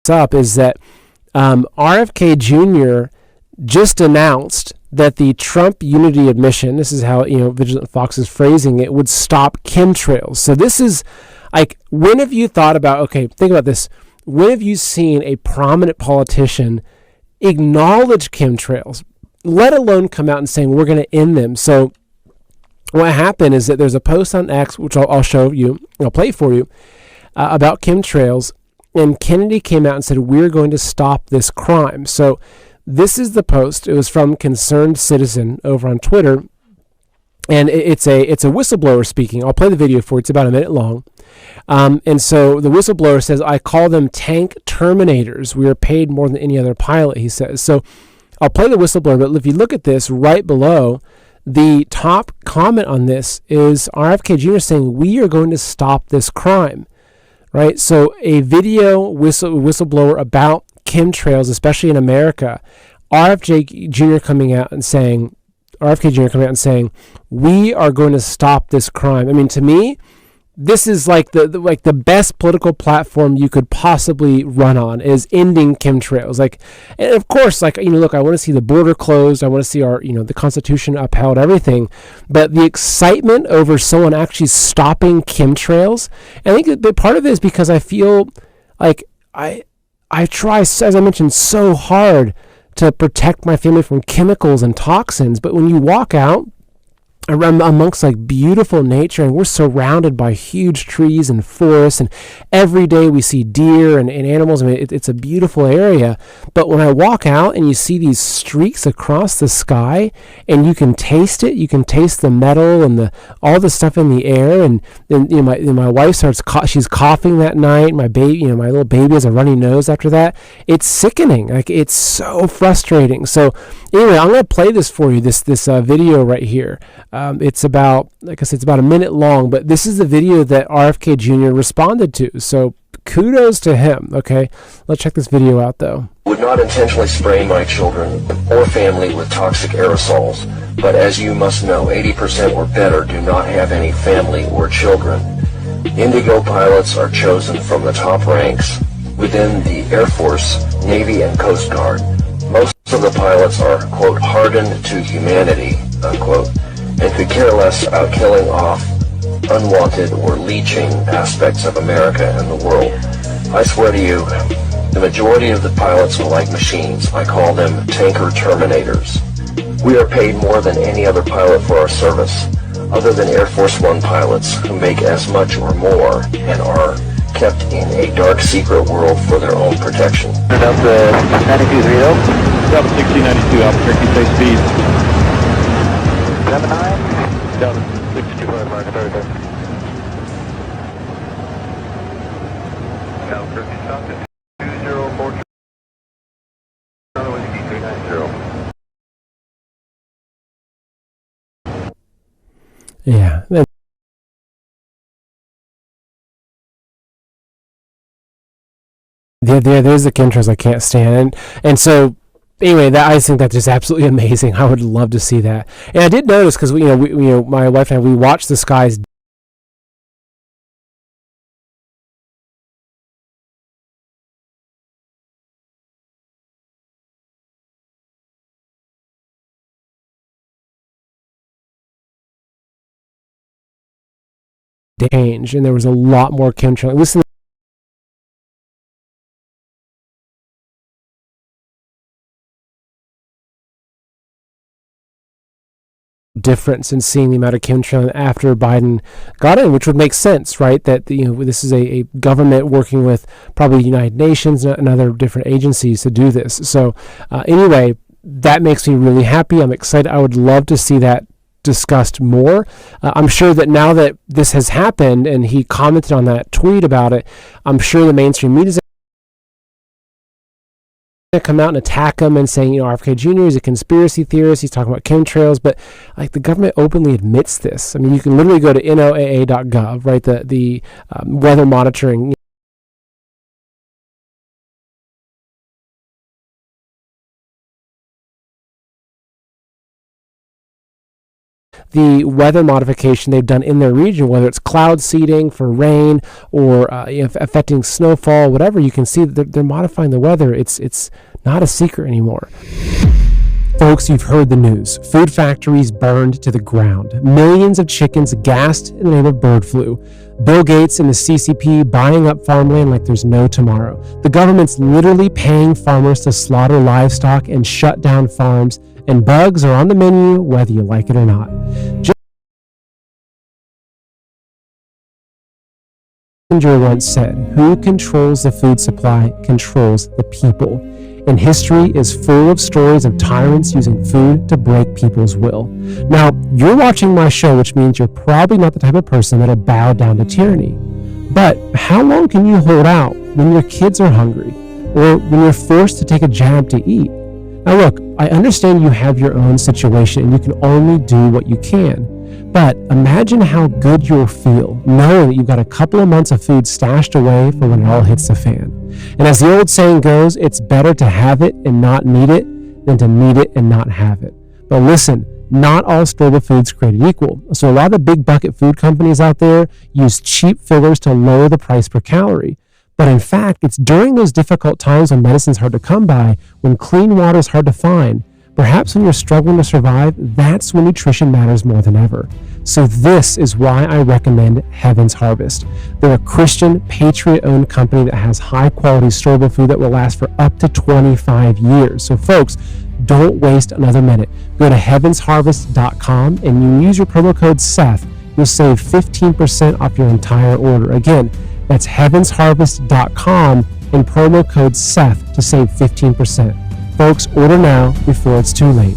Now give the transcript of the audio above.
up is that RFK Jr. just announced that the Trump unity admission, this is how Vigilant Fox is phrasing it, would stop chemtrails. So this is like, when have you thought about, okay, think about this, when have you seen a prominent politician acknowledge chemtrails, let alone come out and saying we're going to end them? So what happened is that there's a post on X, which I'll show you, I'll play for you, about chemtrails, and Kennedy came out and said, we're going to stop this crime. So this is the post. It was from Concerned Citizen over on Twitter, and it's a whistleblower speaking. I'll play the video for you. It's about a minute long. And so the whistleblower says, I call them tank terminators. We are paid more than any other pilot, he says. So I'll play the whistleblower, but if you look at this right below, the top comment on this is RFK Jr. saying, we are going to stop this crime, right? So a video whistleblower about chemtrails, especially in America, RFK Jr. coming out and saying, we are going to stop this crime. I mean, to me, this is like the best political platform you could possibly run on, is ending chemtrails. Like, and of course, like, look, I want to see the border closed. I want to see our, the Constitution upheld, everything. But the excitement over someone actually stopping chemtrails, I think that part of it is because I feel like I try, as I mentioned, so hard to protect my family from chemicals and toxins. But when you walk out around amongst like beautiful nature, and we're surrounded by huge trees and forests, and every day we see deer and animals. I mean, it's a beautiful area. But when I walk out and you see these streaks across the sky, and you can taste it, you can taste the metal and all the stuff in the air, and then my wife starts she's coughing that night. My baby, my little baby has a runny nose after that. It's sickening. Like, it's so frustrating. So anyway, I'm going to play this for you, this video right here. It's about, like I said, it's about a minute long, but this is the video that RFK Jr. responded to. So kudos to him. Okay, let's check this video out though. Would not intentionally spray my children or family with toxic aerosols, but as you must know, 80% or better do not have any family or children. Indigo pilots are chosen from the top ranks within the Air Force, Navy, and Coast Guard. Most of the pilots are, quote, hardened to humanity, unquote, and could care less about killing off unwanted or leeching aspects of America and the world. I swear to you, the majority of the pilots are like machines. I call them tanker terminators. We are paid more than any other pilot for our service, other than Air Force One pilots, who make as much or more and are kept in a dark secret world for their own protection. Delta 9230. Delta 1692, Albuquerque, say speed. 79. Delta 625, Mark 30. Albuquerque, stop at 204. Another one, 390. Yeah. There's the chemtrails I can't stand, and so anyway, I think that's just absolutely amazing. I would love to see that. And I did notice, because my wife and I, we watched the skies change, and there was a lot more chemtrails. Listen. Difference in seeing the amount of chemtrail after Biden got in, which would make sense, right? That this is a government working with probably the United Nations and other different agencies to do this. So anyway, that makes me really happy. I'm excited. I would love to see that discussed more. I'm sure that now that this has happened and he commented on that tweet about it, I'm sure the mainstream media is come out and attack him and saying, RFK Jr. is a conspiracy theorist. He's talking about chemtrails, but like, the government openly admits this. I mean, you can literally go to NOAA.gov, right? The weather monitoring. the weather modification they've done in their region, whether it's cloud seeding for rain or affecting snowfall, whatever. You can see that they're modifying the weather. It's not a secret anymore. Folks, you've heard the news. Food factories burned to the ground. Millions of chickens gassed in the name of bird flu. Bill Gates and the CCP buying up farmland like there's no tomorrow. The government's literally paying farmers to slaughter livestock and shut down farms, and bugs are on the menu whether you like it or not. Kissinger once said, "Who controls the food supply controls the people." And history is full of stories of tyrants using food to break people's will. Now, you're watching my show, which means you're probably not the type of person that'll bow down to tyranny. But how long can you hold out when your kids are hungry or when you're forced to take a jab to eat? Now look, I understand you have your own situation and you can only do what you can. But imagine how good you'll feel knowing that you've got a couple of months of food stashed away for when it all hits the fan. And as the old saying goes, it's better to have it and not need it than to need it and not have it. But listen, not all store-bought food's created equal. So a lot of the big bucket food companies out there use cheap fillers to lower the price per calorie. But in fact, it's during those difficult times when medicine's hard to come by, when clean water's hard to find, perhaps when you're struggling to survive, that's when nutrition matters more than ever. So this is why I recommend Heaven's Harvest. They're a Christian, patriot-owned company that has high-quality store-bought food that will last for up to 25 years. So folks, don't waste another minute. Go to heavensharvest.com and you use your promo code Seth. You'll save 15% off your entire order. Again, that's heavensharvest.com and promo code Seth to save 15%. Folks, order now before it's too late.